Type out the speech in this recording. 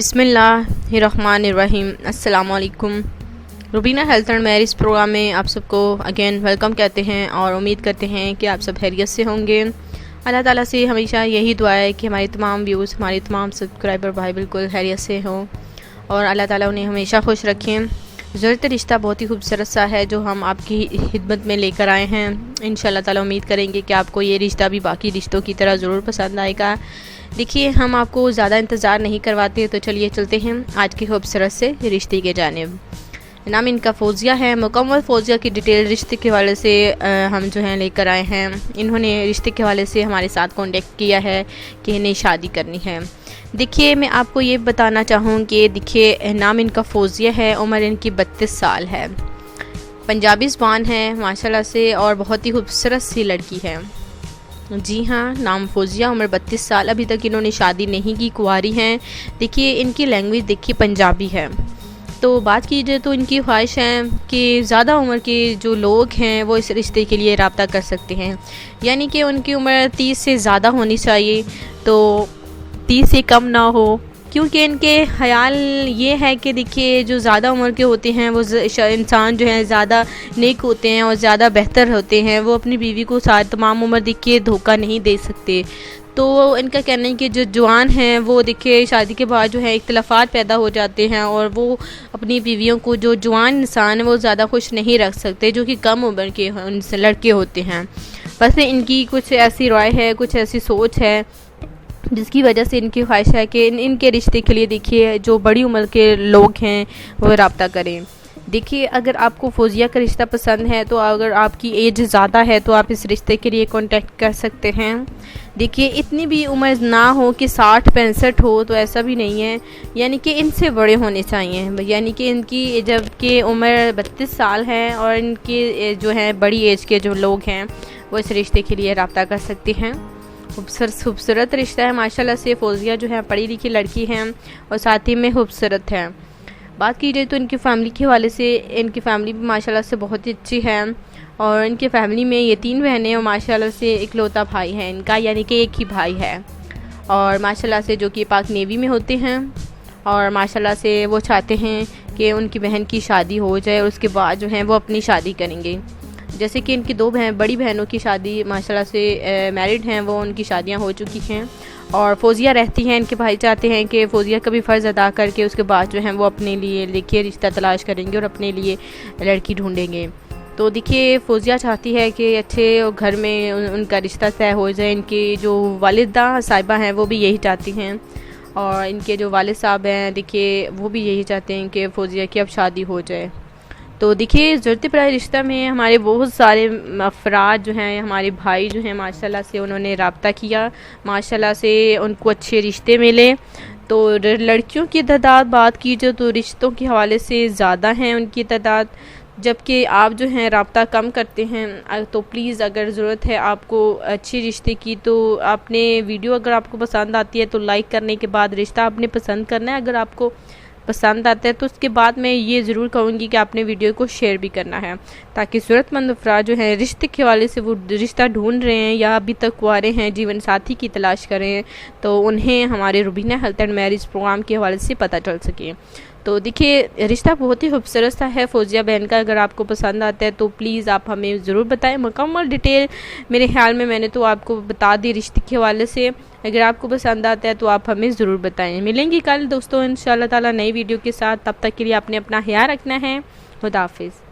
बिस्मिल्लाहिर्रहमानिर्रहीम। अस्सलाम वालेकुम। Rubina health and marriage program में आप सबको अगेन वेलकम कहते हैं और उम्मीद करते हैं कि आप सब खैरियत से होंगे। अल्लाह ताला से हमेशा यही दुआ है कि हमारे तमाम व्यूज़, हमारे तमाम सब्सक्राइबर भाई बिल्कुल खैरियत से हों और अल्लाह ताला उन्हें हमेशा खुश रखें। ज़रूरत रिश्ता बहुत ही खूबसूरत सा है जो हम आपकी खिदमत में लेकर आए हैं। इंशाल्लाह ताला उम्मीद करेंगे कि आपको ये रिश्ता भी बाकी रिश्तों की तरह ज़रूर पसंद आएगा। देखिए, हम आपको ज़्यादा इंतज़ार नहीं करवाते, तो चलिए चलते हैं आज की खूबसूरत से रिश्ते के जानिब। नाम इनका फौजिया है। मुकम्मल फौजिया की डिटेल रिश्ते के हवाले से हम जो है लेकर आए हैं। इन्होंने रिश्ते के हवाले से हमारे साथ कांटेक्ट किया है कि इन्हें शादी करनी है। देखिए, मैं आपको ये बताना चाहूँ कि देखिए, नाम इनका फौजिया है, उम्र इनकी 32 साल है, पंजाबी ज़बान है माशाल्लाह से और बहुत ही खूबसूरत सी लड़की है। जी हाँ, नाम फौजिया, उम्र 32 साल, अभी तक इन्होंने शादी नहीं की, कुंवारी हैं। देखिए, इनकी लैंग्वेज देखिए पंजाबी है। तो बात कीजिए तो इनकी ख्वाहिश है कि ज़्यादा उम्र के जो लोग हैं वो इस रिश्ते के लिए रब्ता कर सकते हैं, यानी कि उनकी उम्र 30 से ज़्यादा होनी चाहिए, तो 30 से कम ना हो, क्योंकि इनके ख्याल ये है कि देखिए जो ज़्यादा उम्र के होते हैं वो इंसान जो है ज़्यादा नेक होते हैं और ज़्यादा बेहतर होते हैं। वो अपनी बीवी को साथ तमाम उम्र देखिए धोखा नहीं दे सकते। तो इनका कहना है कि जो जवान हैं वो देखिए शादी के बाद जो है इख्तिलाफात पैदा हो जाते हैं और वो अपनी बीवियों को, जो जवान इंसान है वो ज़्यादा खुश नहीं रख सकते जो कि कम उम्र के उनसे लड़के होते हैं। बस इनकी कुछ ऐसी राय है, कुछ ऐसी सोच है जिसकी वजह से इनकी ख्वाहिश है कि इनके रिश्ते के लिए देखिए जो बड़ी उम्र के लोग हैं वो रब्ता करें। देखिए, अगर आपको फौजिया का रिश्ता पसंद है तो अगर आपकी एज ज़्यादा है तो आप इस रिश्ते के लिए कांटेक्ट कर सकते हैं। देखिए, इतनी भी उम्र ना हो कि 60-65 हो, तो ऐसा भी नहीं है, यानी कि इनसे बड़े होने चाहिए। यानी कि इनकी जबकि उम्र 32 साल है और इनके जो है बड़ी एज के जो लोग हैं वो इस रिश्ते के लिए रब्ता कर सकते हैं। खूबसूरत रिश्ता है माशाल्लाह से। फौजिया जो है पढ़ी लिखी लड़की हैं और साथ ही में खूबसूरत है। बात की जाए तो इनकी फ़ैमिली के हवाले से, इनकी फ़ैमिली भी माशाल्लाह से बहुत ही अच्छी है और इनकी फ़ैमिली में ये 3 बहनें और माशाल्लाह से इकलौता भाई है इनका, यानी कि एक ही भाई है और माशाल्लाह से जो कि पाक नेवी में होते हैं और माशाल्लाह से वो चाहते हैं कि उनकी बहन की शादी हो जाए और उसके बाद जो है वो अपनी शादी करेंगे। जैसे कि इनकी 2 बड़ी बहनों की शादी माशाल्लाह से मैरिड हैं, वो उनकी शादियां हो चुकी हैं और फौजिया रहती हैं। इनके भाई चाहते हैं कि फौजिया का भी फ़र्ज़ अदा करके उसके बाद जो है वो अपने लिए देखिए रिश्ता तलाश करेंगे और अपने लिए लड़की ढूंढेंगे। तो देखिए, फौजिया चाहती है कि अच्छे घर में उनका रिश्ता तय हो जाए। इनकी जो वालिदा साहिबा हैं वो भी यही चाहती हैं और इनके जो वालिद साहब हैं देखिए वो भी यही चाहते हैं कि फौजिया की अब शादी हो जाए। तो देखिए, ज़रूरत पड़ा रिश्ता में हमारे बहुत सारे अफराद जो हैं, हमारे भाई जो हैं माशाल्लाह से उन्होंने रब्ता किया, माशाल्लाह से उनको अच्छे रिश्ते मिले। तो लड़कियों की तादाद बात कीजिए तो रिश्तों के हवाले से ज़्यादा हैं उनकी तादाद, जबकि आप जो हैं रब्ता कम करते हैं। तो प्लीज़, अगर ज़रूरत है आपको अच्छे रिश्ते की तो आपने वीडियो अगर आपको पसंद आती है तो लाइक करने के बाद रिश्ता आपने पसंद करना है। अगर आपको पसंद आता है तो उसके बाद मैं ये ज़रूर कहूँगी कि आपने वीडियो को शेयर भी करना है, ताकि ज़रूरतमंद अफराद जो हैं रिश्ते के हवाले से वो रिश्ता ढूंढ रहे हैं या अभी तक कुंवारे हैं, जीवन साथी की तलाश कर रहे हैं, तो उन्हें हमारे Rubina health and marriage program के हवाले से पता चल सके। तो देखिए, रिश्ता बहुत ही खूबसूरत सा है फौजिया बहन का। अगर आपको पसंद आता है तो प्लीज़ आप हमें ज़रूर बताएं। मुकम्मल डिटेल मेरे ख्याल में मैंने तो आपको बता दी रिश्ते के हवाले से। अगर आपको पसंद आता है तो आप हमें ज़रूर बताएं। मिलेंगे कल दोस्तों इंशाल्लाह ताला नई वीडियो के साथ। तब तक के लिए आपने अपना ख्याल रखना है। खुदा हाफिज़।